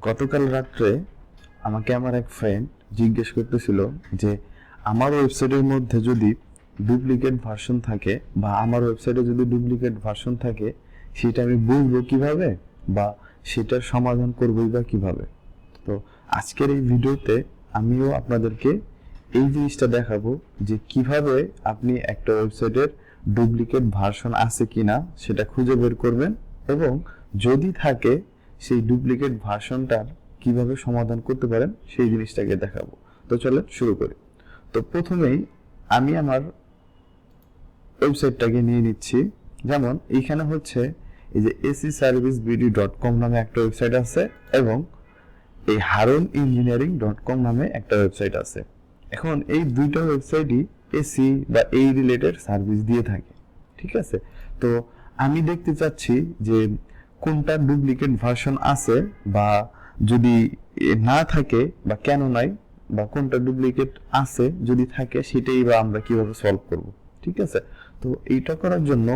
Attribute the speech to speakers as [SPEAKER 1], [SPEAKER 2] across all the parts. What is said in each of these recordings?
[SPEAKER 1] গতকাল রাত্রে আমাকে আমার এক ফ্রেন্ড জিজ্ঞেস করতেছিল যে আমার ওয়েবসাইটের মধ্যে যদি ডুপ্লিকেট ভার্সন থাকে বা আমার ওয়েবসাইটে যদি ডুপ্লিকেট ভার্সন থাকে সেটা আমি বুঝবো কিভাবে বা সেটার সমাধান করবোই বা কিভাবে। তো আজকের এই ভিডিওতে আমিও আপনাদেরকে এই জিনিসটা দেখাবো যে কিভাবে আপনি একটা ওয়েবসাইটের ডুপ্লিকেট ভার্সন আছে কিনা সেটা খুঁজে বের করবেন এবং যদি থাকে সেই ডুপ্লিকেট ভার্সনটার কিভাবে সমাধান করতে পারেন সেই জিনিসটাকে দেখাবো। তো চলেন শুরু করি। তো প্রথমেই আমি আমার ওয়েবসাইটটাকে নিয়ে নিচ্ছি। যেমন এইখানে হচ্ছে এই যে acservicebd.com নামে একটা ওয়েবসাইট আছে এবং এই haroninengineering.com নামে একটা ওয়েবসাইট আছে। এখন এই দুইটা ওয়েবসাইটই এসি বা এই রিলেটেড সার্ভিস দিয়ে থাকে, ঠিক আছে। তো আমি দেখতে চাচ্ছি যে কোনটা ডুপ্লিকেট ভার্সন আছে বা যদি না থাকে বা কেন নাই বা কোনটা ডুপ্লিকেট আছে যদি থাকে সেটাই বা আমরা কিভাবে সলভ করব, ঠিক আছে। তো এইটা করার জন্য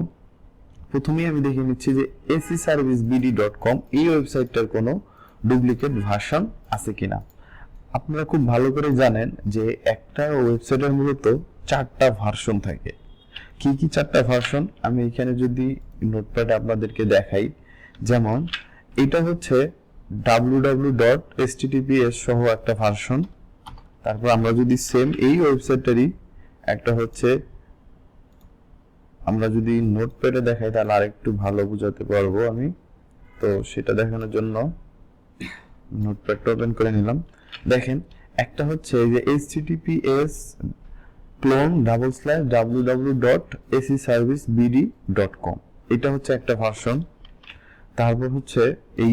[SPEAKER 1] প্রথমেই আমি দেখে নিচ্ছি যে acservicebd.com এই ওয়েবসাইটটার কোনো ডুপ্লিকেট ভার্সন আছে কিনা। আপনারা খুব ভালো করে জানেন যে একটা ওয়েবসাইটের মূলত 4টা ভার্সন থাকে। কি কি 4টা ভার্সন আমি এখানে যদি নোটপ্যাডে আপনাদেরকে দেখাই, যেমন এটা হচ্ছে www.https সহ একটা ভার্সন। তারপর আমরা যদি সেম এই ওয়েবসাইটটারই একটা হচ্ছে আমরা যদি নোটপ্যাডে দেখাই তাহলে আরেকটু ভালো বোঝাতে পারবো আমি। তো সেটা দেখানোর জন্য নোটপ্যাডটা ওপেন করে নিলাম। দেখেন একটা হচ্ছে যে https clone/www.acservicebd.com এটা হচ্ছে একটা ভার্সন। তারপর হচ্ছে এই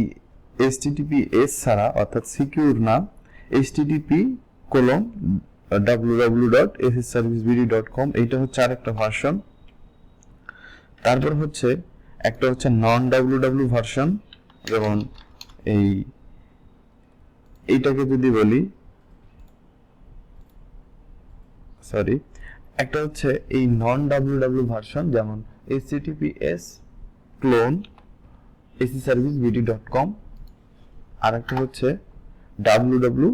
[SPEAKER 1] https ছাড়া অর্থাৎ সিকিউর না http://www.acservicebd.com এইটা হচ্ছে আরেকটা ভার্সন। তারপর হচ্ছে একটা হচ্ছে নন www ভার্সন, যেমন এইটাকে যদি বলি একটা হচ্ছে এই নন www ভার্সন, যেমন https clone acservicebd.com, আর একটা হচ্ছে www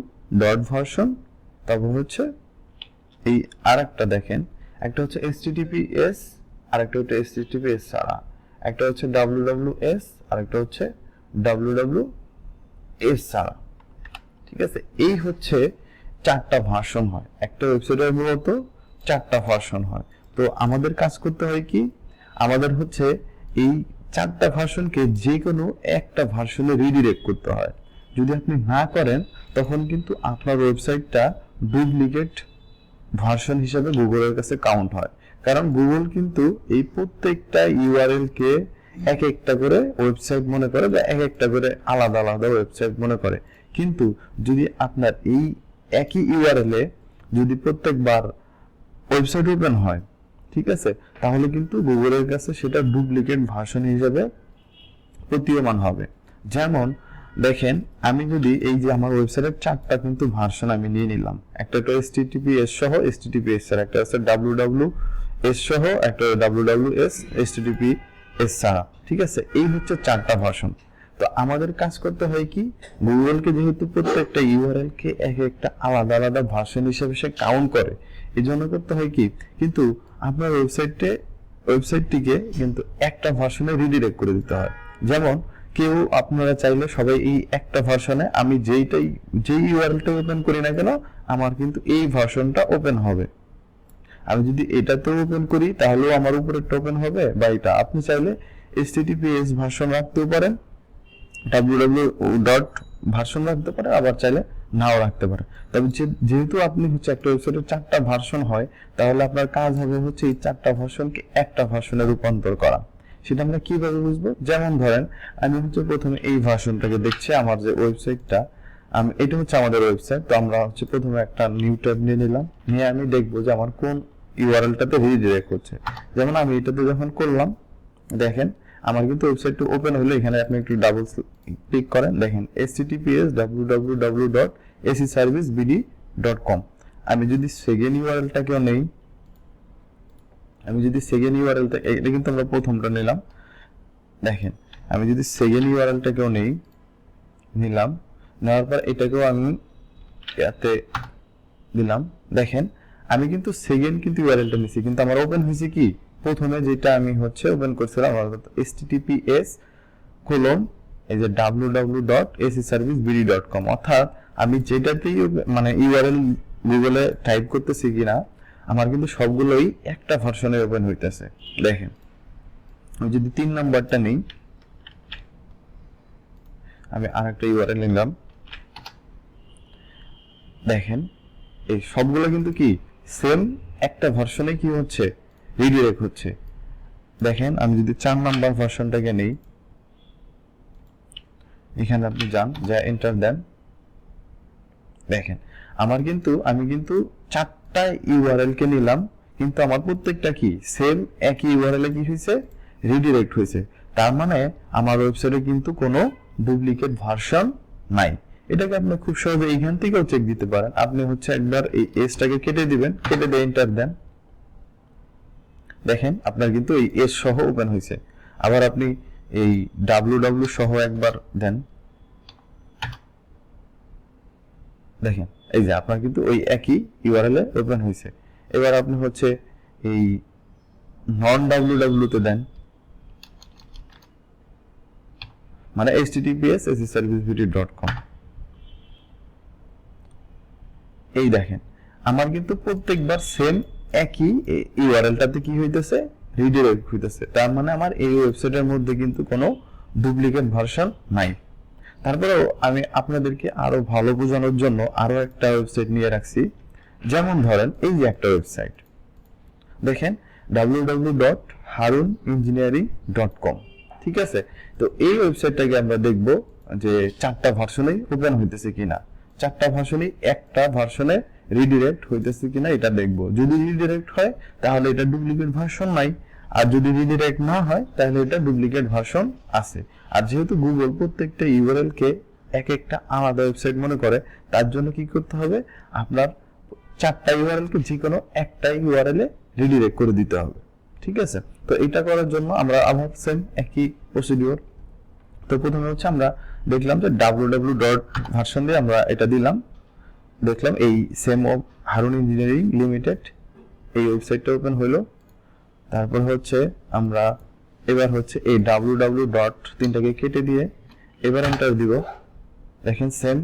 [SPEAKER 1] ভার্সন। তারপর হচ্ছে এই আরেকটা দেখেন একটা হচ্ছে https আর একটা হচ্ছে https ছাড়া, একটা হচ্ছে wws আর একটা হচ্ছে wws ছাড়া, ঠিক আছে। এই হচ্ছে 4টা ভার্সন হয় একটা ওয়েবসাইটের, মূলত 4টা ভার্সন হয়। তো আমাদের কাজ করতে হয় কি, আমাদের হচ্ছে এই 4টা ভার্সনকে যে কোনো একটা ভার্সনে রিডিরেক্ট করতে হয়। যদি আপনি না করেন তখন কিন্তু আপনার ওয়েবসাইটটা ডুপ্লিকেট ভার্সন হিসেবে গুগলের কাছে কাউন্ট হয়, কারণ গুগল কিন্তু এই প্রত্যেকটা ইউআরএল কে এক একটা করে ওয়েবসাইট মনে করে বা এক একটা করে আলাদা আলাদা ওয়েবসাইট মনে করে। কিন্তু যদি আপনার এই একই ইউআরএল এ যদি প্রত্যেকবার ওয়েবসাইট ওপেন হয়, ঠিক আছে, তাহলে কিন্তু গুগলের কাছে সেটা ডুপ্লিকেট ভার্সন হিসেবে প্রতীয়মান হবে। যেমন দেখেন আমি যদি এই যে আমার ওয়েবসাইটের 4টা কিন্তু ভার্সন আমি নিয়ে নিলাম, একটা তো https সহ https এর, একটা আছে wws সহ, একটা wws https ছাড়া, ঠিক আছে। এই হচ্ছে 4টা ভার্সন। তো আমাদের কাজ করতে হয় কি, গুগলকে যেহেতু প্রত্যেকটা ইউআরএল কে এক একটা আলাদা আলাদা ভার্সন হিসেবে সে কাউন্ট করে, এই জন্য করতে হয় কি, কিন্তু আপনার ওয়েবসাইটটিকে কিন্তু একটা ভার্সনে রিডিরেক্ট করে দিতে হয়। যেমন কেউ আপনারা চাইলে সবাই এই একটা ভার্সনে আমি যেই ইউআরএলটা ওপেন করি না কেন আমার কিন্তু এই ভার্সনটা ওপেন হবে। আমি যদি এটাতেও ওপেন করি তাহলেও আমার উপরেরটা ওপেন হবে, বা এটা আপনি চাইলে https ভার্সন রাখতেও পারেন, www ভার্সন রাখতে পারেন, আবার চাইলে নাও রাখতে পারেন। তবে যেহেতু আপনি হচ্ছে একটা ওয়েবসাইটের 4টা ভার্সন হয়, তাহলে আপনার কাজ হবে হচ্ছে এই 4টা ভার্সনকে একটা ভার্সনে রূপান্তর করা। সেটা আমরা কিভাবে বুঝবো, যেমন ধরেন আমি হচ্ছে প্রথমে এই ভার্সনটাকে দেখছি, আমার যে ওয়েবসাইটটা এটা হচ্ছে আমাদের ওয়েবসাইট। তো আমরা হচ্ছে প্রথমে একটা নিউ ট্যাব নিয়ে নিলাম, নিয়ে আমি দেখবো যে আমার কোন ইউআরএলটাতে রিডিরেক্ট হচ্ছে। যেমন আমি এটাতে যখন করলাম, দেখেন আমার কিন্তু ওয়েবসাইটটা ওপেন হলো, এখানে আপনি একটু ডাবল ক্লিক করেন, দেখেন https www.acservicebd.com। আমি যদি সেকেন্ড ইউআরএলটাকেও নেই, এটা কিন্তু আমরা প্রথমটা নিলাম, দেখেন আমি যদি সেকেন্ড ইউআরএলটাকেও নিলাম, নেওয়ার পর এটাকেও আমি ইয়াতে দিলাম। দেখেন আমি কিন্তু সেকেন্ড কিন্তু ইউআরএলটা নিছি, কিন্তু আমার ওপেন হয়েছে কি প্রথমে যেটা আমি হচ্ছে ওপেন করছিলাম https এই যে www.acservicebd.com, অর্থাৎ আমি যেটাতেই মানে ইউআরএল গুগলে টাইপ করতেছি কিনা আমার কিন্তু সবগুলোই একটা ভার্সনে ওপেন হইতেছে। দেখেন আমি যদি 3 নাম্বারটা নেই, আমি আরেকটা ইউআরএল নিলাম, দেখেন এই সবগুলো কিন্তু কি সেম একটা ভার্সনে কি হচ্ছে রিডিরেক্ট হচ্ছে। দেখেন আমি যদি 4 নাম্বার ভার্সনটাকে নেই, এখানে আপনি যান, যা এন্টার দেন, দেখেন আমার কিন্তু আমি কিন্তু 4টা ইউআরএল কে নিলাম, কিন্তু আমার প্রত্যেকটা কি সেম একই ইউআরএল এ কি হয়েছে রিডিরেক্ট হয়েছে। তার মানে আমার ওয়েবসাইটে কিন্তু কোনো ডুপ্লিকেট ভার্সন নাই। এটাকে আপনি খুব সহজে এইখান থেকেও চেক দিতে পারেন। আপনি হচ্ছে একবার এই এসটাকে কেটে দিবেন, কেটে দিয়ে এন্টার দেন, দেখেন আপনার কিন্তু এই এস সহ ওপেন হয়েছে। আবার আপনি এই www সহ একবার দেন, দেখেন এই যে আপনার কিন্তু ওই একই ইউআরএল এ ওপেন হয়েছে। এবার আপনি হচ্ছে এই নন www তে দেন, মানে https acservicebd.com, এই দেখেন আমার কিন্তু প্রত্যেকবার সেম একই ইউআরএলটাতে কি হইতেছে রিডিরেক্ট হইতেছে। তার মানে আমার এই ওয়েবসাইটের মধ্যে কিন্তু কোনো ডুপ্লিকেট ভার্সন নাই। তারপরেও আমি আপনাদেরকে আরো ভালো বোঝানোর জন্য আরো একটা ওয়েবসাইট নিয়ে রাখছি। যেমন ধরেন এই যে একটা ওয়েবসাইট, দেখেন www.haruningineering.com, ঠিক আছে। তো এই ওয়েবসাইটটাকে আমরা দেখব যে 4টা ভার্সনেই ওপেন হইতেছে কিনা, 4টা ভার্সনেই একটা ভার্সনে রিডিরেক্ট হইতেছে কিনা এটা দেখব। যদি রিডিরেক্ট হয় তাহলে এটা ডুপ্লিকেট ভার্সন নাই, আর যদি রিডিরেক্ট না হয় তাহলে এটা ডুপ্লিকেট ভার্সন আছে। আর যেহেতু গুগল প্রত্যেকটা ইউআরএল কে এক একটা আলাদা ওয়েবসাইট মনে করে, তার জন্য কি করতে হবে আপনার 4টা ইউআরএল কে যে কোনো একটা ইউআরএল এ রিডিরেক্ট করে দিতে হবে, ঠিক আছে। তো এটা করার জন্য আমরা আবার সেম একই প্রসিডিওর। তো প্রথমে হচ্ছে আমরা দেখলাম যে www ডট ভার্সন দিয়ে আমরা এটা দিলাম, দেখলাম এই same of Harun engineering limited এই ওয়েবসাইটটা ওপেন হলো। তারপর হচ্ছে আমরা এবার হচ্ছে এই www ডট 3টাকে কেটে দিয়ে এবার এন্টার দিব, দেখেন সেম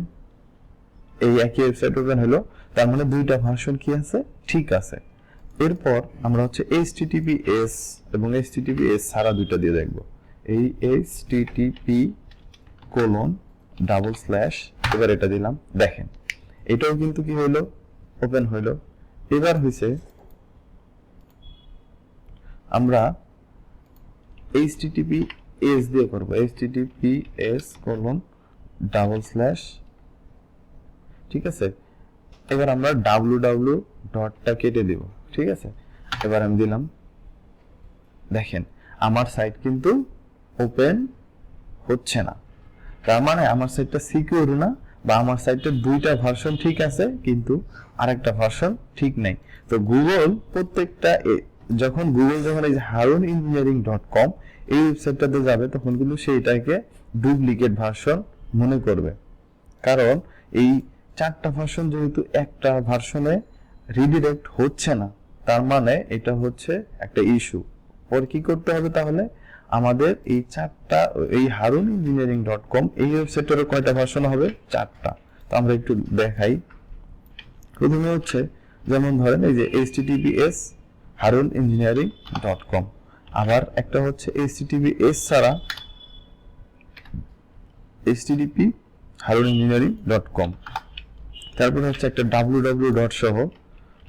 [SPEAKER 1] এই একই ওয়েবসাইট ওপেন হলো। তার মানে 2টা ভার্সন কি আছে ঠিক আছে। এরপর আমরা হচ্ছে https এবং https ছাড়া 2টা দিয়ে দেখব, এই http:// এবার এটা দিলাম, দেখেন এটাও কিন্তু কি হলো ওপেন হলো। এবার হইছে আমরা https দিয়ে করব, https:// ঠিক আছে। এবার আমরা www ডটটা কেটে দিব, ঠিক আছে। এবার আমি দিলাম, দেখেন আমার সাইট কিন্তু ওপেন হচ্ছে না। তার মানে আমার সাইটটা সিকিউর না, বা আমার সাইটের 2টা ভার্সন ঠিক আছে কিন্তু আরেকটা ভার্সন ঠিক নাই। তো গুগল প্রত্যেকটা যখন এই যে haruningineering.com এই ওয়েবসাইটটাতে যাবে তখন কিন্তু সেইটাকে ডুপ্লিকেট ভার্সন মনে করবে, কারণ এই 4টা ভার্সন যেহেতু একটা ভার্সনে রিডিরেক্ট হচ্ছে না, তার মানে এটা হচ্ছে একটা ইস্যু। পর কি করতে হবে তাহলে আমাদের এই 4টা এই haruningineering.com এই ওয়েবসাইটের কয়টা ভার্সন হবে 4টা। তো আমরা একটু দেখাই। প্রথমে হচ্ছে যেমন ধরেন এই যে https://haruningineering.com, আবার একটা হচ্ছে https ছাড়া http://haruningineering.com, তারপর হচ্ছে একটা www ডট সহ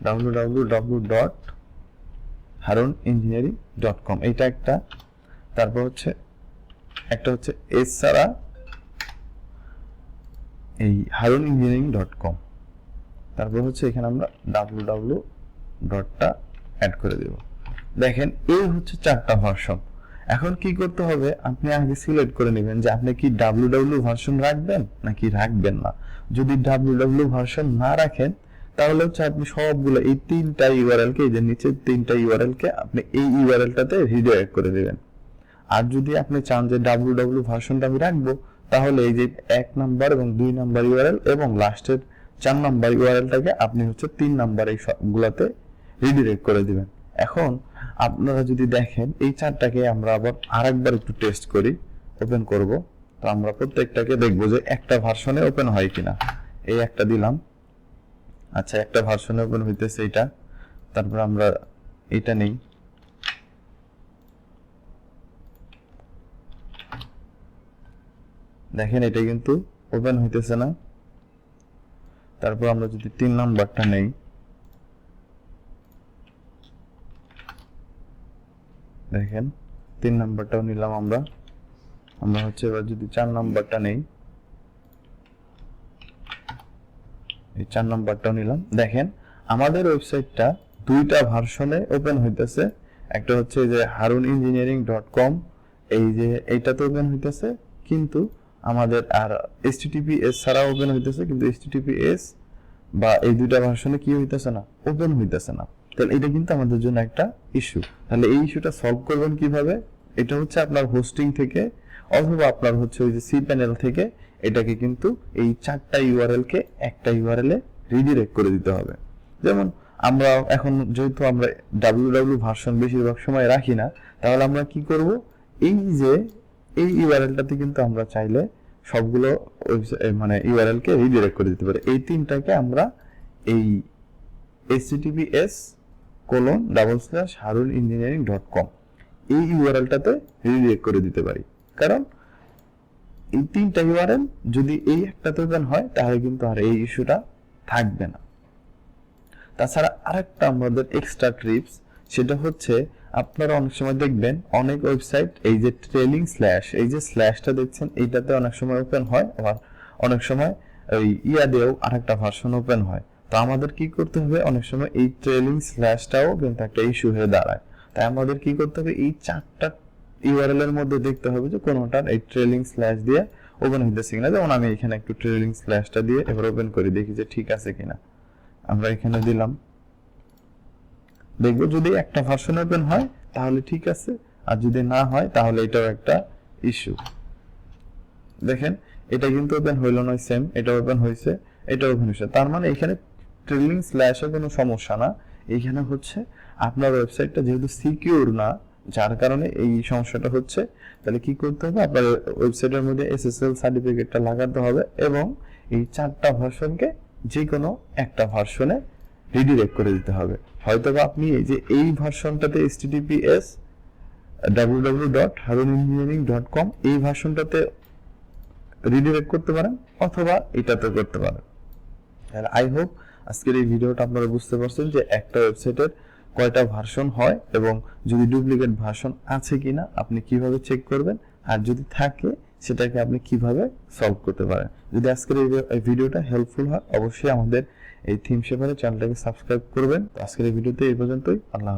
[SPEAKER 1] www.haruningineering.com, এটা একটা। তারপর হচ্ছে একটা হচ্ছে এস ছাড়া এই haruningineering.com, তারপর হচ্ছে এখানে আমরা www ডটটা অ্যাড করে দেব। দেখেন এই হচ্ছে 4টা ভার্সন। এখন কি করতে হবে আপনি আগে সিলেক্ট করে নেবেন যে আপনি কি www ভার্সন রাখবেন নাকি রাখবেন না। যদি www ভার্সন না রাখেন তাহলে হচ্ছে আপনি সবগুলো এই 3টা ইউআরএল কে, এই যে নিচে 3টা ইউআরএল কে আপনি এই ইউআরএলটাতে রিডাইরেক্ট করে দিবেন। আর যদি আপনি চান যে www ভার্সনটা আমি রাখবো, তাহলে এই যে 1 নাম্বার এবং 2 নাম্বার ইউআরএল এবং লাস্টের 4 নাম্বার ইউআরএলটাকে আপনি হচ্ছে 3 নাম্বার এই সবগুলাতে রিডিরেক্ট করে দিবেন। এখন আপনারা যদি দেখেন এই চারটাকে আমরা আবার আরেকবার একটু টেস্ট করি, ওপেন করব। তো আমরা প্রত্যেকটাকে দেখব যে একটা ভার্সনে ওপেন হয় কিনা। এই একটা দিলাম, আচ্ছা একটা ভার্সনে ওপেন হইতেছে এটা। তারপর আমরা এটা নেই, দেখেন এটা কিন্তু ওপেন হইতেছে না। তারপর আমরা যদি 3 নাম্বারটা নেই, দেখেন 3 নাম্বারটাও নিলাম আমরা। আমরা হচ্ছে এবার যদি 4 নাম্বারটা নেই, এই 4 নাম্বারটাও নিলাম। দেখেন আমাদের ওয়েবসাইটটা দুইটা ভার্সনে ওপেন হইতেছে। একটা হচ্ছে যে haruninjineering.com, এই যে এইটাতে ওপেন হইতেছে, কিন্তু আমাদের আর https ছাড়া ওপেন হইতেছে, কিন্তু https বা এই দুইটা ভার্সনে কি হইতেছে না, ওপেন হইতেছে না। তাহলে এটা কিন্তু আমাদের জন্য একটা ইস্যু। তাহলে এই ইস্যুটা সলভ করবেন কিভাবে? এটা হচ্ছে আপনার হোস্টিং থেকে অথবা আপনার হচ্ছে ওই যে সি প্যানেল থেকে এটাকে কিন্তু এই 4টা ইউআরএল কে একটা ইউআরএল এ রিডিরেক্ট করে দিতে হবে। যেমন আমরা এখন যেহেতু আমরা www ভার্সন বেশিরভাগ সময় রাখি না, তাহলে আমরা কি করব, এই যে এই ইউআরএলটাতে কিন্তু আমরা চাইলে সবগুলো মানে ইউআরএল কে রিডিরেক্ট করে দিতে পারি। এই তিনটাকে আমরা এই https://haruninjineering.com এই ইউআরএলটাতে রিডিরেক্ট করে দিতে পারি। কারণ এই তিনটা ইউআরএল যদি এই একটাতে ওপেন হয় তাহলে কিন্তু আর এই ইস্যুটা থাকবে না। তাছাড়া আরেকটা আমাদের এক্সট্রা টিপস, সেটা হচ্ছে আপনারা অনেক সময় দেখবেন অনেক ওয়েবসাইট এই যে ট্রেলিং স্ল্যাশ, এই যে স্ল্যাশটা দেখছেন এইটাতে অনেক সময় ওপেন হয়, আবার অনেক সময় ওই দিয়েও আরেকটা ভার্সন ওপেন হয়। তো আমাদের কি করতে হবে, অনেক সময় এই ট্রেলিং স্ল্যাশটাও কিন্তু একটা ইস্যু হয়ে দাঁড়ায়। তাই আমাদের কি করতে হবে, এই 4টা ইউআরএল এর মধ্যে দেখতে হবে যে কোনটার এই ট্রেলিং স্ল্যাশ দিয়ে ওপেন হইতেছে কিনা। যেমন আমি এখানে একটু ট্রেলিং স্ল্যাশটা দিয়ে এবার ওপেন করে দেখি যে ঠিক আছে কিনা। আমরা এখানে দিলাম, দেখবো যদি একটা ভার্সন ওপেন হয় তাহলে ঠিক আছে, আর যদি না হয় তাহলে এটাও একটা ইস্যু। দেখেন এটা কিন্তু ওপেন হইল না, সেম এটা ওপেন হয়েছে, এটা ওপেন হয়েছে। তার মানে এখানে ট্রেলিং স্ল্যাশে কোনো সমস্যা না, এখানে হচ্ছে আপনার ওয়েবসাইটটা যেহেতু সিকিউর না, যার কারণে এই সমস্যাটা হচ্ছে। তাহলে কি করতে হবে, আপনার ওয়েবসাইটের মধ্যে এসএসএল সার্টিফিকেটটা লাগাতে হবে এবং এই 4টা ভার্সনকে যে কোনো একটা ভার্সনে রিডিরেক্ট করে দিতে হবে। হয়তোবা আপনি এই যে এই ভার্সনটাতে https://www.haruninjineering.com এই ভার্সনটাতে রিডিরেক্ট করতে পারেন অথবা এটাতে করতে পারেন। তাহলে আই হোপ আজকের এই ভিডিওটা আপনারা বুঝতে পারছেন যে একটা ওয়েবসাইটের কয়টা ভার্সন হয় এবং যদি ডুপ্লিকেট ভার্সন আছে কিনা আপনি কিভাবে চেক করবেন, আর যদি থাকে সেটাকে আপনি কিভাবে সলভ করতে পারেন। যদি আজকের এই ভিডিওটা হেল্পফুল হয় অবশ্যই আমাদের এই থিমশেপারের চ্যানেলটাকে সাবস্ক্রাইব করবেন। আজকের এই ভিডিওতে এই পর্যন্তই। আল্লাহ হাফেজ।